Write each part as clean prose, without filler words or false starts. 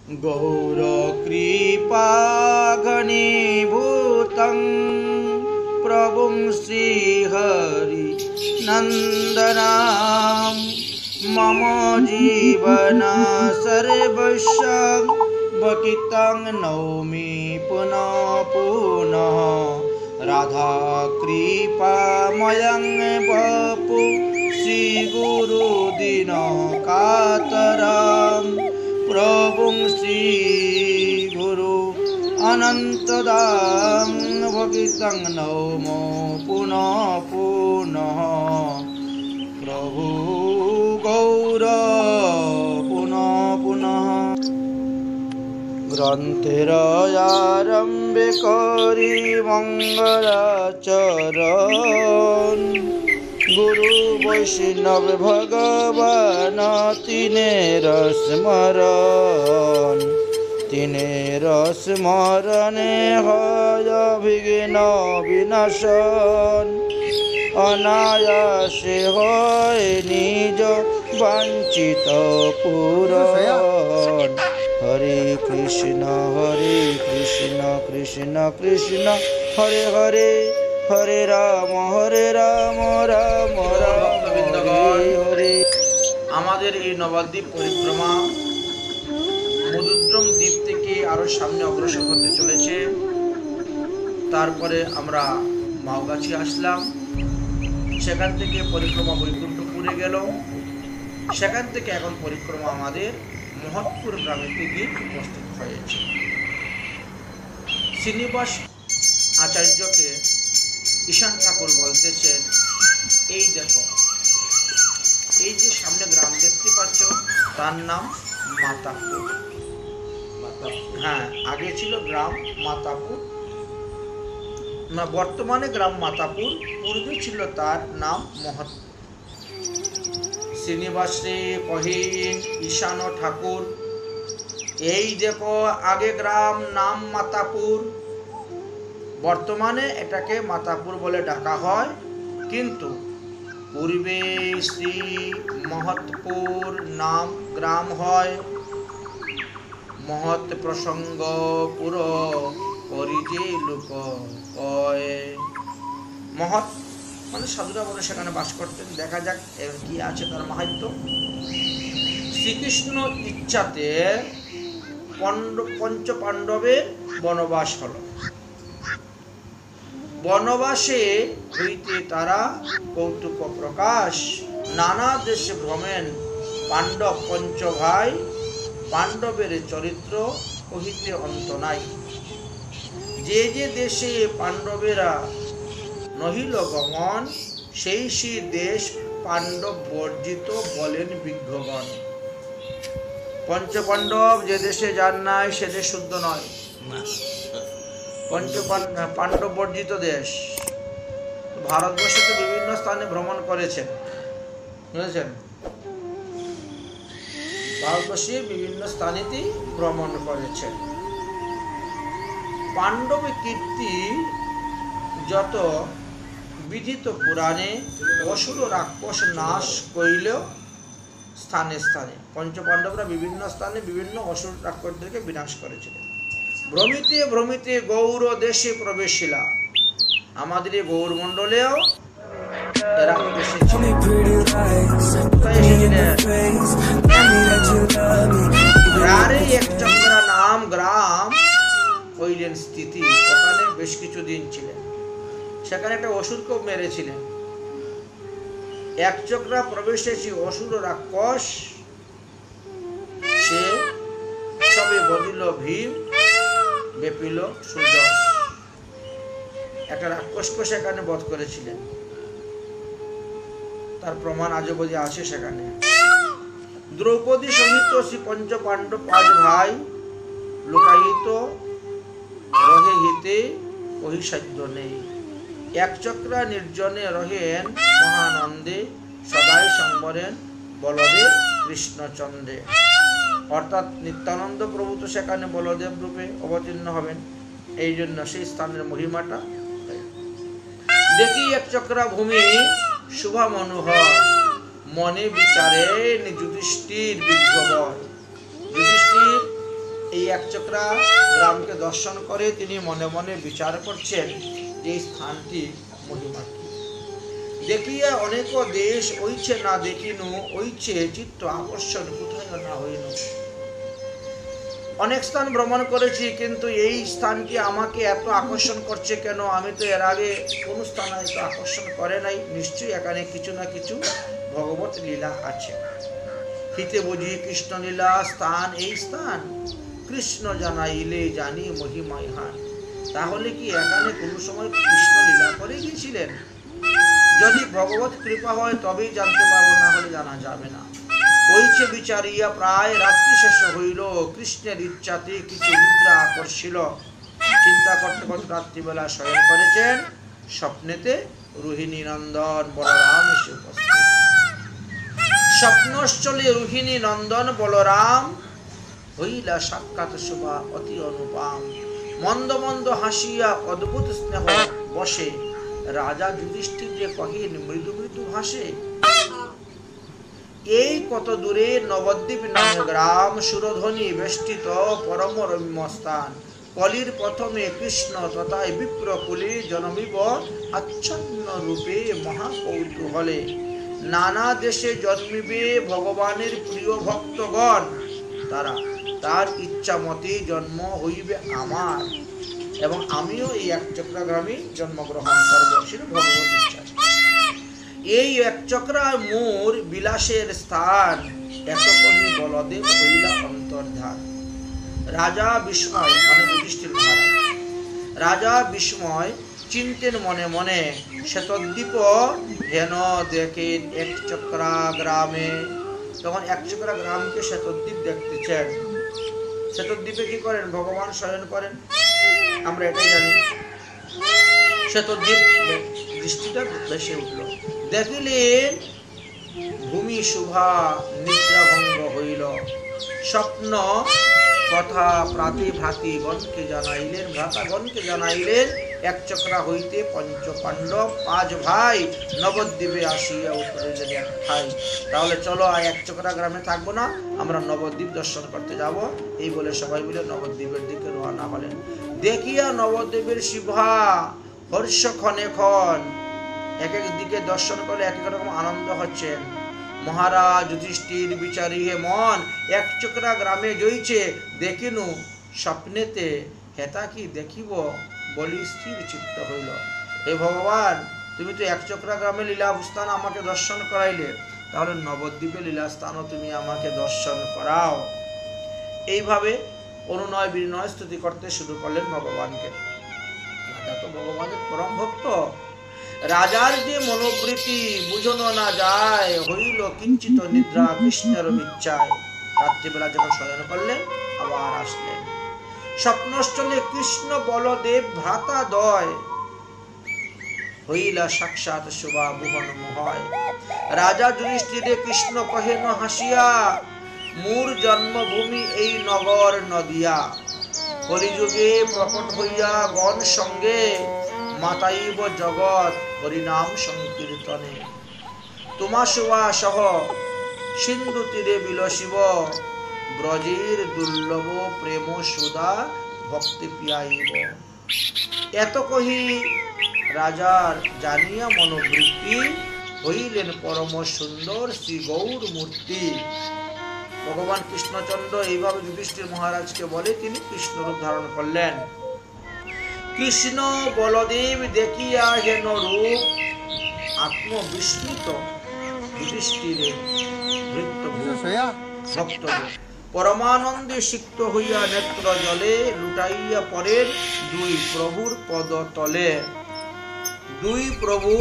गौरकृपाघनीभूतं प्रभुं श्रीहरिनन्दनं मम जीवन सर्वस्वं बकितं नौमि पुनः पुनः राधा कृपामयं वपु श्रीगुरुदिनकातरं प्रभुं श्रीगुरु अनन्तदां भगितं नमो पुनः पुनः प्रभु गौर पुनः पुनः ग्रंथेर आरम्भे करि मंगलाचरण गुरु वैष्णव भगवान तिनेर स्मरण स्मरणे हय विघ्न विनाशन अनायासे हय निज वांछित पूरण हरे कृष्ण कृष्ण कृष्ण हरे हरे हरे राम राम राम हरे हरे। আমাদের এই নবদ্বীপ পরিক্রমা মধুদ্রম দ্বীপ থেকে আরো সামনে অগ্রসর হতে চলেছে। তারপরে আমরা মাওগাছি আসলাম, সেখান থেকে পরিক্রমা বৈকুণ্ঠপুরে গেল, সেখান থেকে এখন পরিক্রমা আমাদের মহৎপুর গ্রামেতে গিয়ে উপস্থিত হয়েছে। শ্রীনিবাস আচার্যকে ঈশান ঠাকুর বলতেছেন, এই দেখো, এই যে সামনে গ্রাম দেখতে পাচ্ছ তার নাম মাতাপুর। হ্যাঁ, আগে ছিল গ্রাম মাতাপুর, না বর্তমানে গ্রাম মাতাপুর, পূর্বে ছিল তার নাম মহৎপুর। শ্রীনিবাসে কহিন ঈশান ঠাকুর, এই দেখো আগে গ্রাম নাম মাতাপুর, বর্তমানে এটাকে মাতাপুর বলে ডাকা হয়, কিন্তু পূর্বে শ্রী মহৎপুর নাম গ্রাম হয়। মহৎ প্রসঙ্গ পুর পরিজে লোক কয়। মহৎ মানে সাধুরা বলে সেখানে বাস করতেন। দেখা যাক এর কি আছে তার মাহাত্ম্য। শ্রীকৃষ্ণ ইচ্ছাতে পঞ্চ পাণ্ডবের বনবাস হল। বনবাসে হইতে তারা কৌতুক প্রকাশ, নানা দেশে ভ্রমেন পাণ্ডব পঞ্চ ভাই, পাণ্ডবের চরিত্র কহিতে অন্ত নাই। যে যে দেশে পাণ্ডবেরা নহিল গমন, সেই সেই দেশ পাণ্ডব বর্জিত বলেন বিজ্ঞগণ। পঞ্চপাণ্ডব যে দেশে যান নাই সে দেশ শুদ্ধ নয়, পাণ্ডব বর্জিত দেশ। ভারতবর্ষে তো বিভিন্ন স্থানে ভ্রমণ করেছেন, বুঝেছেন, ভারতবর্ষে বিভিন্ন স্থানেতেই ভ্রমণ করেছেন। পাণ্ডব কীর্তি যত বিদিত পুরাণে, অসুর রাক্ষস নাশ করিল স্থানে স্থানে। পঞ্চপাণ্ডবরা বিভিন্ন স্থানে বিভিন্ন অসুর রাক্ষসদেরকে বিনাশ করেছিলেন। ভ্রমিতে ভ্রমিতে গৌর দেশে প্রবেশিলা, আমাদের এই গৌর মণ্ডলেও এরা এসেছিলেন। এক চক্রা নাম গ্রাম হইলেন স্থিতি, ওখানে বেশ কিছুদিন ছিলেন। সেখানে একটা অসুরকে মেরেছিলেন। এক চক্রা প্রবেশেছি অসুর রাক্ষস, সে সবে বদিল ভীম, বেপিল সুযশ। একটা রাক্ষসকে সেখানে বধ করেছিলেন, তার প্রমাণ আজও বোঝে আছে সেখানে। দ্রৌপদী সহিত শ্রী পঞ্চ পাণ্ডব পাঁচ ভাই লুকায়িত রহে হিতে অহিসাধ্য নেই। এক চক্রা নির্জনে রহেন মহানন্দে, সদাই সম্বরেন বলদেব কৃষ্ণচন্দ্রে। অর্থাৎ নিত্যানন্দ প্রভু তো সেখানে বলদেব রূপে অবতীর্ণ হবেন, এই জন্য সেই স্থানের মহিমাটা দেখি। এক চক্রা ভূমি শুভা মনোহর, মনে বিচারে যুধিষ্ঠির বিজ্ঞবর। যুধিষ্ঠির একচক্রা গ্রামকে দর্শন করে তিনি মনে মনে বিচার করছেন যে এই স্থানটি মহিমা কি। দেখিয়া অনেক দেশ ওইছে না দেখিনু, ওইছে চিত্ত আকর্ষণ কোথায় না হইনু। অনেক স্থান ভ্রমণ করেছি, কিন্তু এই স্থানটি আমাকে এত আকর্ষণ করছে কেন? আমি তো এর আগে কোন স্থান এত আকর্ষণ করে নাই। নিশ্চয়ই এখানে কিছু না কিছু ভগবত লীলা আছে। হিতে বুঝি কৃষ্ণ লীলা স্থান এই স্থান, কৃষ্ণ জানাইলে জানি মহিমা ইহান। তাহলে কি এখানে কোন সময় কৃষ্ণ লীলা করে গিয়েছিলেন? যদি ভগবত কৃপা হয় তবেই জানতে পারবো, না হলে জানা যাবে না। ওইছে বিচারিয়া প্রায় রাত্রি শেষ হইল, কৃষ্ণের ইচ্ছাতে কিছু নিদ্রা আকর্ষিল। চিন্তা করতে করতে রাত্রিবেলা শয়ন করেছেন। স্বপ্নেতে রোহিণী নন্দন বলরাম এসে উপস্থিত। স্বপ্নস্থলে রোহিণী নন্দন বলরাম হইলা সাক্ষাৎ শোভা অতি অনুপম। মন্দ মন্দ হাসিয়া অদ্ভুত স্নেহ বসে, রাজা যুধিষ্ঠিরে কহিন মৃদু মৃদু ভাসে। এই কত দূরে নবদ্বীপ নামে গ্রাম, সুরধ্বনি বেষ্টিত পরম রম্য স্থান। কলির প্রথমে কৃষ্ণ তথায় বিপ্রকুলে জন্মিব আচ্ছন্ন রূপে মহাকৌতূহলে। নানা দেশে জন্মিবে ভগবানের প্রিয় ভক্তগণ, তারা তার ইচ্ছা মতে জন্ম হইবে আমার, এবং আমিও এই একচক্রা গ্রামে জন্মগ্রহণ করব, সেটা ভগবত ইচ্ছা। এই একচক্রা মোর বিলাসের স্থান, এত কহি বলদেব হইলা অন্তর্ধান। রাজা বিস্ময়, মানে যুধিষ্ঠির মহারাজ, রাজা বিস্ময় চিন্তেন মনে মনে, শ্বেতদ্বীপ হেন দেখেন একচক্রা গ্রামে। তখন একচক্রা গ্রামকে শ্বেতদ্বীপ দেখতেছেন। শ্বেতদ্বীপে কি করেন? ভগবান শয়ন করেন, আমরা এটাই জানি। শ্বেতদ্বীপ দৃষ্টিটা ভেসে উঠল। দেখিলেন ভূমি শোভা নিদ্রাভঙ্গ হইল। স্বপ্ন কথা প্রাতে ভ্রাতৃগণকে জানাইলেন, ভ্রাতাগণকে জানাইলেন, একচক্রা হইতে পঞ্চ পাণ্ডব 5 ভাই নবদ্বীপে আসিয়া উতরিলেন এক ঠাই। তাহলে চলো আর একচক্রা গ্রামে থাকবো না, আমরা নবদ্বীপ দর্শন করতে যাব। এই বলে সবাই মিলে নবদ্বীপের দিকে রওনা হলেন। দেখিয়া নবদ্বীপের শোভা হর্ষ ক্ষণে ক্ষণ, এক এক দিকে দর্শন করে এক এক রকম আনন্দ হচ্ছেন। মহারাজ যুধিষ্ঠির বিচারি হে মন, একচক্রা গ্রামে জইছে দেখিনু, স্বপ্নেতে হেতা কি দেখিব বলি স্থির চিত্ত হইল। হে ভগবান, তুমি তো একচক্রা গ্রামে লীলাস্থান আমাকে দর্শন করাইলে, তাহলে নবদ্বীপে লীলাস্থানও তুমি আমাকে দর্শন করাও। এইভাবে অনুনয় বিনয় স্তুতি করতে শুরু করলেন ভগবানকে। রাজা তো ভগবানের পরম ভক্ত, রাজার যে মনোবৃত্তি বুঝানো না যায়, হইল কিঞ্চিত নিদ্রা কৃষ্ণের ইচ্ছায়। রাত্রিবেলা যখন শয়ন করলেন আবার আসলেন। স্বপ্নস্থলে কৃষ্ণ বলদেব ভ্রাতা দয়, হইলা সাক্ষাৎ শোভা মোহন মোহয়। রাজা যুধিষ্ঠিরে কৃষ্ণ কহেন হাসিয়া, মোর জন্মভূমি এই নগর নদিয়া। কলিযুগে প্রকট হইয়া গণ সঙ্গে, মাতাইব জগৎ হরিনাম সংকীর্তনে। তোমা শোভা সহ সিন্ধু তীরে বিলসিব, ব্রজের দুর্লভ প্রেম সুধা ভক্তি পিয়াইব। এত কহি রাজার জানিয়া মনোবৃত্তি, হইলেন পরম সুন্দর শ্রী গৌর মূর্তি। ভগবান কৃষ্ণচন্দ্র এইভাবে যুধিষ্ঠির মহারাজকে বলে তিনি কৃষ্ণরূপ ধারণ করলেন। কৃষ্ণ বলদেব দেখিয়া হেন রূপ, আত্মবিস্মৃত যুধিষ্ঠিরে ভক্ত পরমানন্দে সিক্ত হইয়া নেত্র জলে, লুটাইয়া পড়েন 2 প্রভুর পদ তলে। 2 প্রভু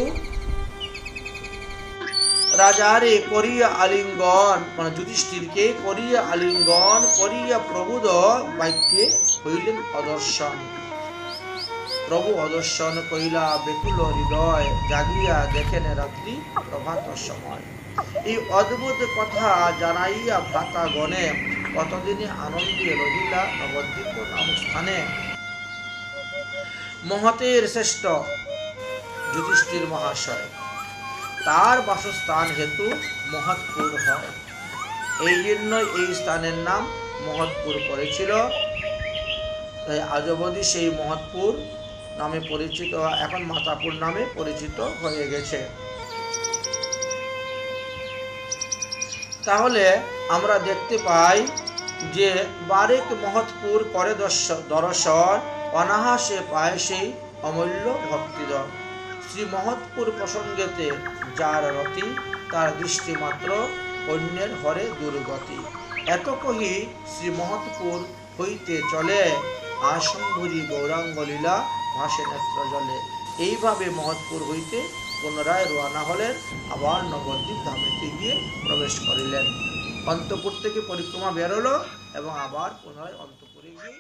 রাজারে করিয়া আলিঙ্গন, মানে যুধিষ্ঠিরকে করিয়া আলিঙ্গন করিয়া প্রভুদ বাক্যে হইলেন অদর্শন। প্রভু অদর্শন কইলা বেকুল হৃদয়, জাগিয়া দেখেন রাত্রি প্রভাত সময়। এই অদ্ভুত কথা জানাইয়া ভ্রাতা গণে, কতদিনে আনন্দে রহিলা নবদ্বীপ নাম স্থানে। মহতের শ্রেষ্ঠ যুধিষ্ঠির মহাশয়, তার বাসস্থান হেতু মহৎপুর হয়। এই জন্য এই স্থানের নাম মহৎপুর পড়েছিল। তাই আজ অবধি সেই মহৎপুর নামে পরিচিত, এখন মাতাপুর নামে পরিচিত হয়ে গেছে। তাহলে আমরা দেখতে পাই যে বারেক মহৎপুর করে দর্শন, অনাহাসে পায় সেই অমূল্য ভক্তিদন। শ্রী মহৎপুর প্রসঙ্গেতে যার রতি, তার দৃষ্টি মাত্র অন্যের হরে দুর্গতি। এত কহি শ্রী মহৎপুর হইতে চলে, আশম্ভুজি গৌরাঙ্গ লীলা ভাসে নেত্র জলে। এইভাবে মহৎপুর হইতে পুনরায় রওনা হলেন, আবার নবদ্বীপ ধামেতে গিয়ে প্রবেশ করিলেন। অন্তপুর থেকে পরিক্রমা বেরোলো এবং আবার পুনরায় অন্তপুরে গিয়ে